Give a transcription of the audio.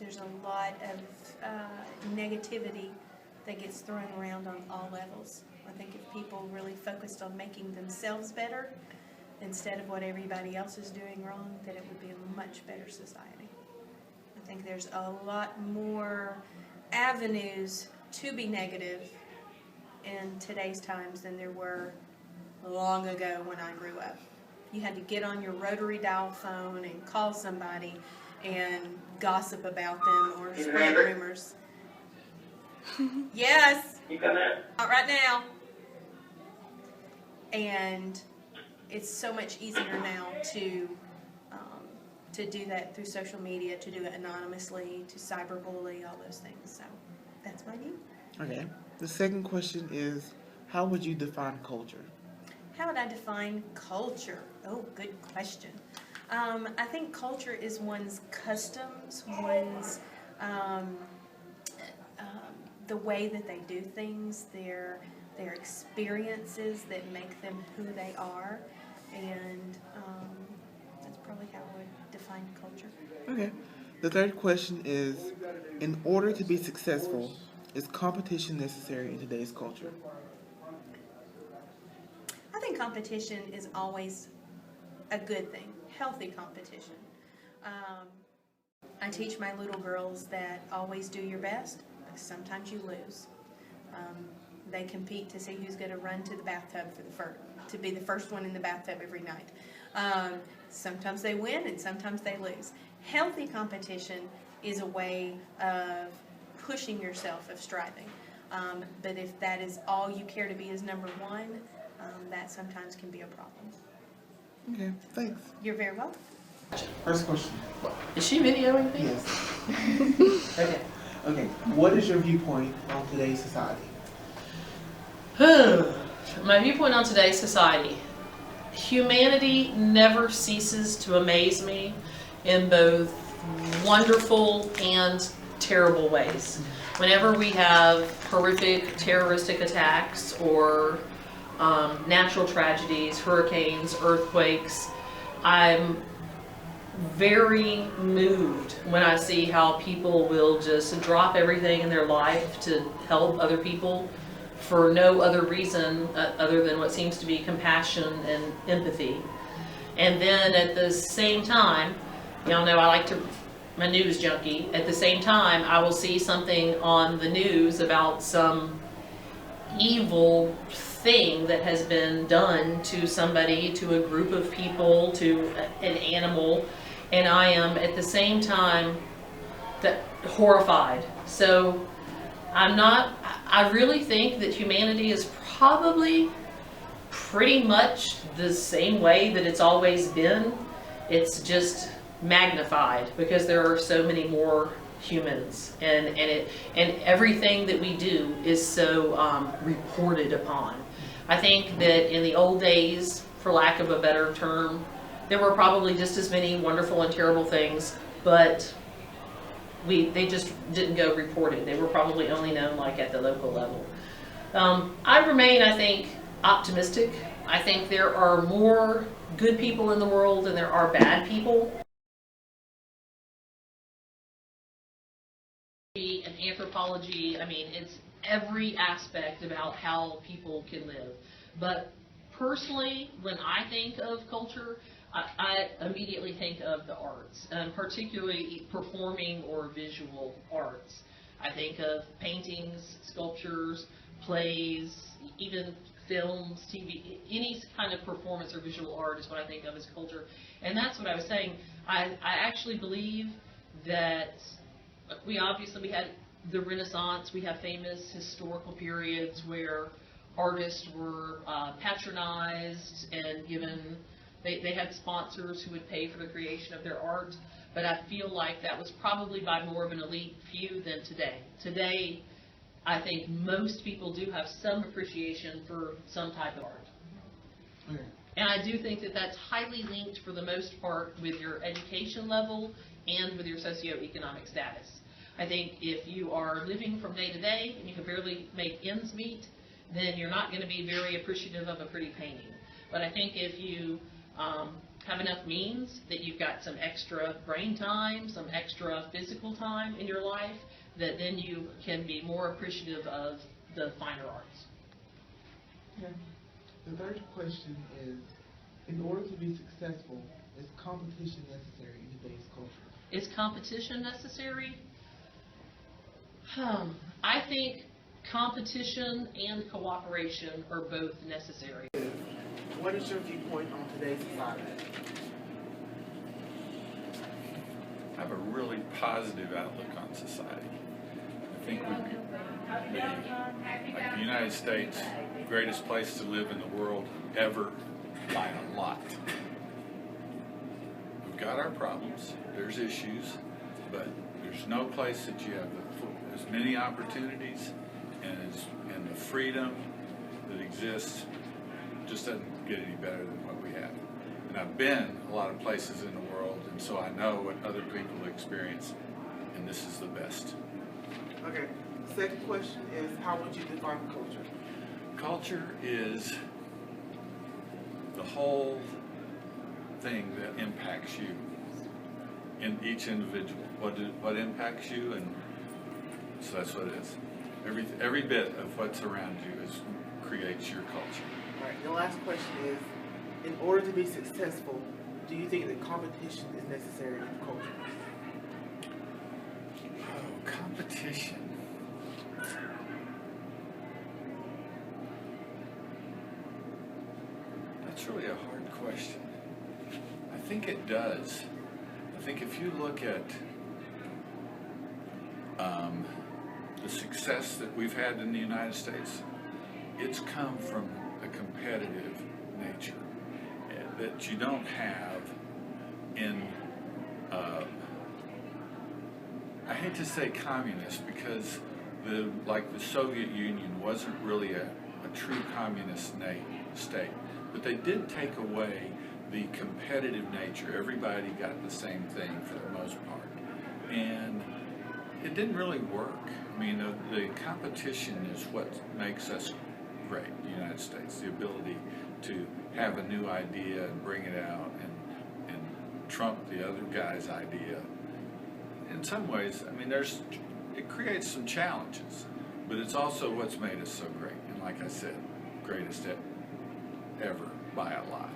There's a lot of negativity that gets thrown around on all levels. I think if people really focused on making themselves better instead of what everybody else is doing wrong, that it would be a much better society. I think there's a lot more avenues to be negative in today's times than there were long ago when I grew up. You had to get on your rotary dial phone and call somebody and gossip about them or spread rumors. Yes. You come in? Not right now. And it's so much easier now to do that through social media, to do it anonymously, to cyberbully, all those things. So that's my view. Okay. The second question is, how would you define culture? How would I define culture? Oh, good question. I think culture is one's customs, one's the way that they do things, their experiences that make them who they are, and that's probably how I would define culture. Okay. The third question is, in order to be successful, is competition necessary in today's culture? I think competition is always a good thing, healthy competition. I teach my little girls that always do your best, but sometimes you lose. They compete to see who's going to run to the bathtub to be the first one in the bathtub every night. Sometimes they win and sometimes they lose. Healthy competition is a way of pushing yourself, of striving. But if that is all you care to be as number one, that sometimes can be a problem. Okay, thanks. You're very welcome. First question. Is she videoing me? Yes. Okay. Okay, what is your viewpoint on today's society? My viewpoint on today's society. Humanity never ceases to amaze me in both wonderful and terrible ways. Whenever we have horrific terroristic attacks or natural tragedies, hurricanes, earthquakes, I'm very moved when I see how people will just drop everything in their life to help other people for no other reason other than what seems to be compassion and empathy. And then at the same time, y'all know I like to, I'm a news junkie. At the same time, I will see something on the news about some evil thing that has been done to somebody, to a group of people, to an animal, and I am at the same time horrified. So I really think that humanity is probably pretty much the same way that it's always been. It's just magnified because there are so many more humans, and everything that we do is so reported upon. I think that in the old days, for lack of a better term, there were probably just as many wonderful and terrible things, but they just didn't go reported. They were probably only known like at the local level. I remain, I think, optimistic. I think there are more good people in the world than there are bad people. And anthropology, I mean, it's every aspect about how people can live. But personally, when I think of culture, I immediately think of the arts, particularly performing or visual arts. I think of paintings, sculptures, plays, even films, TV, any kind of performance or visual art is what I think of as culture. And that's what I was saying. I actually believe that we had the Renaissance, we have famous historical periods where artists were patronized and given, they had sponsors who would pay for the creation of their art, but I feel like that was probably by more of an elite few than today. Today, I think most people do have some appreciation for some type of art. Okay. And I do think that that's highly linked for the most part with your education level and with your socioeconomic status. I think if you are living from day to day and you can barely make ends meet, then you're not going to be very appreciative of a pretty painting. But I think if you have enough means, that you've got some extra brain time, some extra physical time in your life, that then you can be more appreciative of the finer arts. Okay. The third question is, in order to be successful, is competition necessary in today's culture? Is competition necessary? I think competition and cooperation are both necessary. What is your viewpoint on today's society? I have a really positive outlook on society. I think we could be, like the United States, the greatest place to live in the world ever by a lot. We've got our problems, there's issues, but there's no place that you have as many opportunities and the freedom that exists just doesn't get any better than what we have. And I've been a lot of places in the world, and so I know what other people experience, and this is the best. Okay. Second question is, how would you define culture? Culture is the whole thing that impacts you in each individual. What impacts you, and so that's what it is. Every bit of what's around you creates your culture. All right. The last question is, in order to be successful, do you think that competition is necessary in culture? Oh, competition. That's really a hard question. I think it does. I think if you look at the success that we've had in the United States, it's come from a competitive nature that you don't have in, I hate to say communist, because the Soviet Union wasn't really a true communist state, but they did take away the competitive nature. Everybody got the same thing for the most part, and it didn't really work. I mean, the competition is what makes us great, the United States, the ability to have a new idea and bring it out and trump the other guy's idea. In some ways, I mean, it creates some challenges, but it's also what's made us so great. And like I said, greatest ever by a lot.